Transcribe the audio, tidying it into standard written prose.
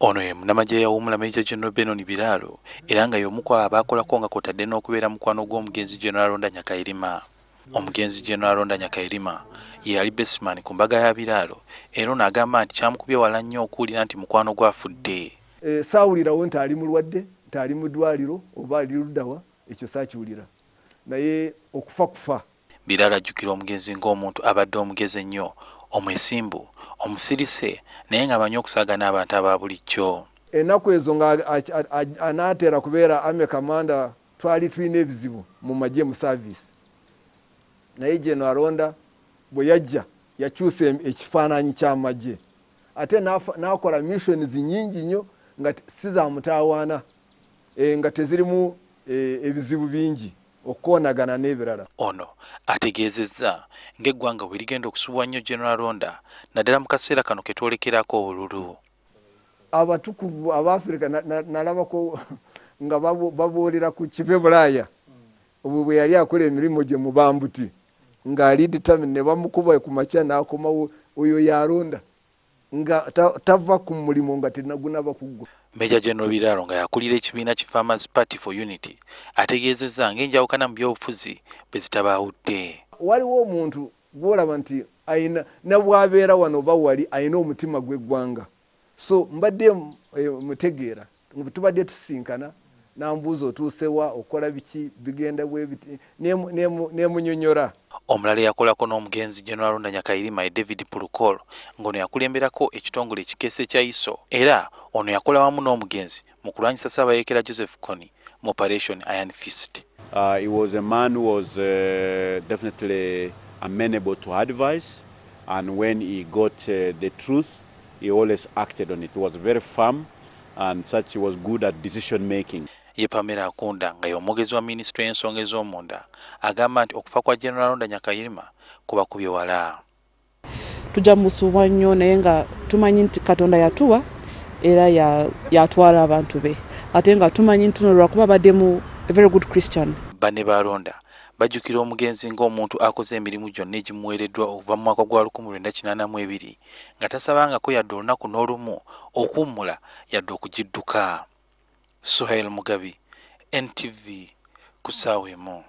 Ono ye munnamagye yawummula Maj Gen Biraaro era nga y'omu ku abaakolako nga kw'otadde n'okubeera mukwano gw'omugenzi Gen Aronda Nyakairima. Omugenzi Gen Aronda Nyakairima ye yali bestman ku mbaga ya Biraaro era ono agamba nti kyamukubye wala nnyo okuwulira nti mukwano gwafudde. Saawulirawo nti ali mulwadde, nti ali mu ddwaliro oba ali luddawa, ekyo saakiwulira. Naye okufa. Biraaro ajjukira omugenzi ng'omuntu abadde omugezi ennyo, omwesimbu, omusirise naye nga amanyi okusaagana abantu aba bulijjo. Ennaku ezo nga anaatera kubeera ame kamanda twali tulina ebizibu mu magye mu service. Naye Gen Aronda bwe yajja yakyusa ekifaananyi ky'amagye. Ate n'akola missions nnyingi nnyo nga si za mutaawaana, nga tezirimu ebizibu bingi okukoonagana n'ebirala. Ono ategeezezza ng'eggwanga bwe ligenda okusubwa nnyo Gen Aronda naddala mu kaseera kano ke twolekerako obululu. Abatukuvu Abafirika nalabako nga babuulira ku kive Bulaaya obwo bwe yali akola emirimu gye mu Bambuti ng'ali determined ne bamukuba ku makya n'akomawo oyo y'Aronda nga tava ku mulimu nga tenagunaba kuggwa. Maj Gen Biraaro nga yakulira ekibiina ki Farmers Party for Unity ategeezezza ng'enjawukana mu by'obufuzi bwe zitabaawudde. Waliwo omuntu gw'olaba nti ayina nabwabeera wano oba wali ayina omutima gw'eggwanga. So mbadde mutegeera tubadde tusinkana n'ambuuza otuusewa okola biki bigenda bwe biti n'emunyonyola. Omulala yakolako n'omugenzi Gen Aronda Nyakairima David Pulukolo ng'ono yakulemberako ekitongole ekikeese kya ISO era ono yakola wamu n'omugenzi mu kulwanyisa Ssaabayeekera Joseph Kony mu Operation Iron Fist. He was a man who was definitely amenable to advice, and when he got the truth, he always acted on it. He was very firm and such he was good at decision making. Ye Pamela Akunda nga y'omwogezi wa Minisitule y'ensonga ez'omunda agamba nti okufa kwa Gen Aronda Nyakairima kubakubye wala. Tujja musuubwa nnyo naye nga tumanyi nti Katonda yatuwa era yatwala abantu be ate nga tumanyi nti lwakuba baddemu a very good Christian. Banne ba Aronda bajjukira omugenzi ng'omuntu akoze emirimu gyonna egimuweereddwa okuva mu mwaka gwa 1982 nga tasabangako yadde olunaku n'olumu okuwummula yadde okugidduka. Suhail Mugabi, NTV, Kusawemo.